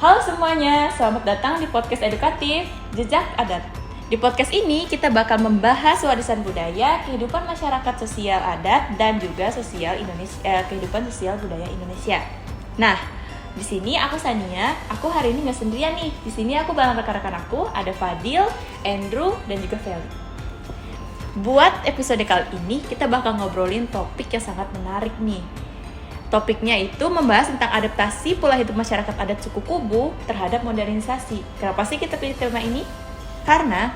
Halo semuanya, selamat datang di podcast edukatif Jejak Adat. Di podcast ini kita bakal membahas warisan budaya, kehidupan masyarakat sosial adat, dan juga kehidupan sosial budaya Indonesia. Nah, di sini aku Sania, aku hari ini nggak sendirian nih. Di sini aku bareng rekan-rekan aku, ada Fadil, Andrew, dan juga Feli. Buat episode kali ini, kita bakal ngobrolin topik yang sangat menarik nih. Topiknya itu membahas tentang adaptasi pola hidup masyarakat adat suku Kubu terhadap modernisasi. Kenapa sih kita pilih tema ini? Karena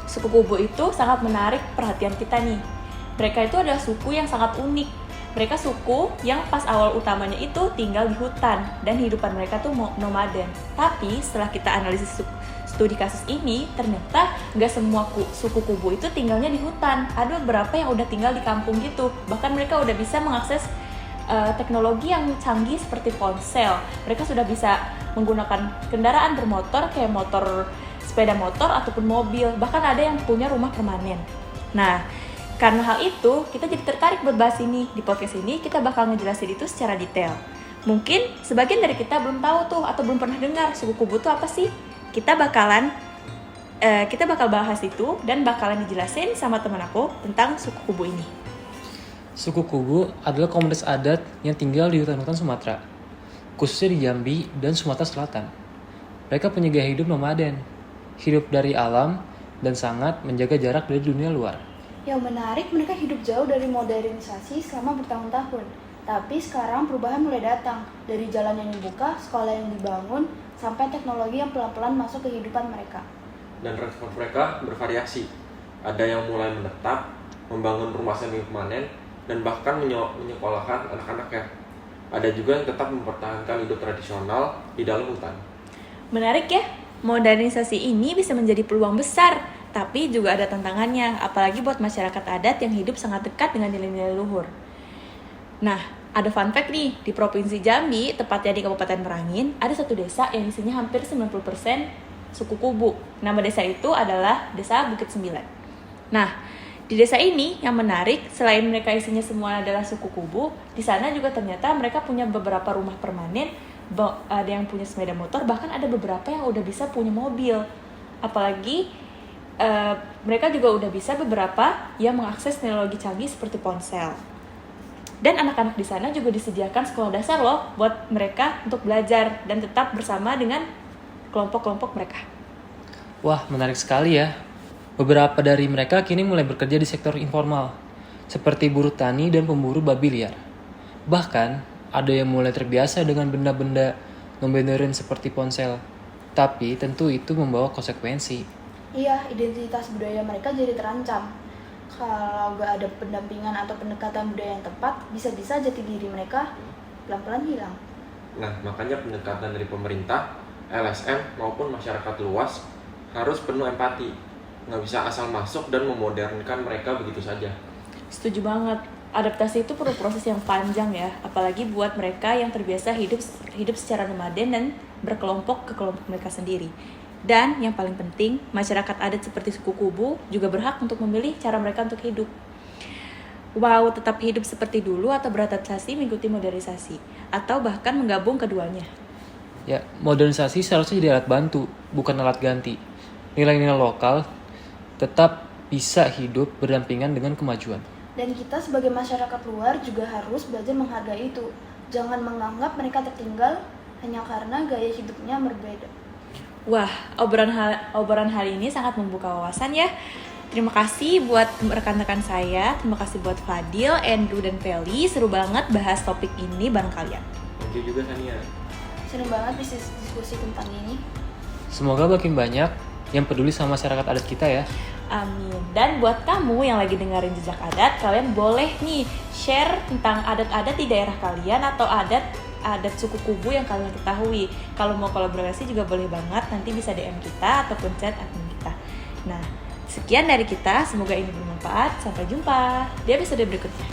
suku Kubu itu sangat menarik perhatian kita nih. Mereka itu adalah suku yang sangat unik. Mereka suku yang pas awal utamanya itu tinggal di hutan dan kehidupan mereka tuh nomaden. Tapi setelah kita analisis studi kasus ini, ternyata nggak semua suku Kubu itu tinggalnya di hutan. Ada beberapa yang udah tinggal di kampung gitu. Bahkan mereka udah bisa mengakses teknologi yang canggih seperti ponsel. Mereka sudah bisa menggunakan kendaraan bermotor kayak sepeda motor ataupun mobil. Bahkan ada yang punya rumah permanen. Nah, karena hal itu kita jadi tertarik buat bahas ini. Di podcast ini kita bakal ngejelasin itu secara detail. Mungkin sebagian dari kita belum tahu tuh atau belum pernah dengar suku Kubu itu apa sih. Kita bakal bahas itu dan bakalan dijelasin sama teman aku tentang suku Kubu ini. Suku Kubu adalah komunitas adat yang tinggal di hutan-hutan Sumatera, khususnya di Jambi dan Sumatera Selatan. Mereka punya gaya hidup nomaden, hidup dari alam, dan sangat menjaga jarak dari dunia luar. Yang menarik, mereka hidup jauh dari modernisasi selama bertahun-tahun. Tapi sekarang perubahan mulai datang, dari jalan yang dibuka, sekolah yang dibangun, sampai teknologi yang pelan-pelan masuk ke kehidupan mereka. Dan respon mereka bervariasi. Ada yang mulai menetap, membangun rumah semi permanen, dan bahkan menyekolahkan anak-anaknya. Ada juga yang tetap mempertahankan hidup tradisional di dalam hutan. Menarik ya, modernisasi ini bisa menjadi peluang besar, tapi juga ada tantangannya, apalagi buat masyarakat adat yang hidup sangat dekat dengan nilai-nilai luhur. Nah, ada fun fact nih, di Provinsi Jambi, tepatnya di Kabupaten Merangin, ada satu desa yang isinya hampir 90% suku Kubu. Nama desa itu adalah Desa Bukit Sembilan. Nah, di desa ini yang menarik, selain mereka isinya semua adalah suku Kubu, di sana juga ternyata mereka punya beberapa rumah permanen, ada yang punya sepeda motor, bahkan ada beberapa yang udah bisa punya mobil. Apalagi mereka juga udah bisa beberapa yang mengakses teknologi canggih seperti ponsel. Dan anak-anak di sana juga disediakan sekolah dasar loh buat mereka untuk belajar dan tetap bersama dengan kelompok-kelompok mereka. Wah, menarik sekali ya. Beberapa dari mereka kini mulai bekerja di sektor informal, seperti buruh tani dan pemburu babi liar. Bahkan, ada yang mulai terbiasa dengan benda-benda non-modern seperti ponsel. Tapi tentu itu membawa konsekuensi. Iya, identitas budaya mereka jadi terancam. Kalau gak ada pendampingan atau pendekatan budaya yang tepat, bisa-bisa jati diri mereka pelan-pelan hilang. Nah, makanya pendekatan dari pemerintah, LSM maupun masyarakat luas harus penuh empati. Nggak bisa asal masuk dan memodernkan mereka begitu saja. Setuju banget. Adaptasi itu perlu proses yang panjang ya, apalagi buat mereka yang terbiasa hidup secara nomaden dan berkelompok ke kelompok mereka sendiri. Dan yang paling penting, masyarakat adat seperti suku Kubu juga berhak untuk memilih cara mereka untuk hidup. Wow, tetap hidup seperti dulu atau beradaptasi mengikuti modernisasi, atau bahkan menggabung keduanya. Ya, modernisasi seharusnya jadi alat bantu, bukan alat ganti. Nilai-nilai lokal tetap bisa hidup berdampingan dengan kemajuan. Dan kita sebagai masyarakat luar juga harus belajar menghargai itu. Jangan menganggap mereka tertinggal hanya karena gaya hidupnya berbeda. Wah, obrolan hari ini sangat membuka wawasan ya. Terima kasih buat rekan-rekan saya, terima kasih buat Fadil, Andrew, dan Feli. Seru banget bahas topik ini bareng kalian. Thank you juga Sania. Seru banget bisa diskusi tentang ini. Semoga makin banyak yang peduli sama masyarakat adat kita ya. Amin. Dan buat kamu yang lagi dengerin Jejak Adat, kalian boleh nih share tentang adat-adat di daerah kalian atau adat suku Kubu yang kalian ketahui. Kalau mau kolaborasi juga boleh banget, nanti bisa DM kita ataupun chat admin kita. Nah, sekian dari kita, semoga ini bermanfaat. Sampai jumpa di episode berikutnya.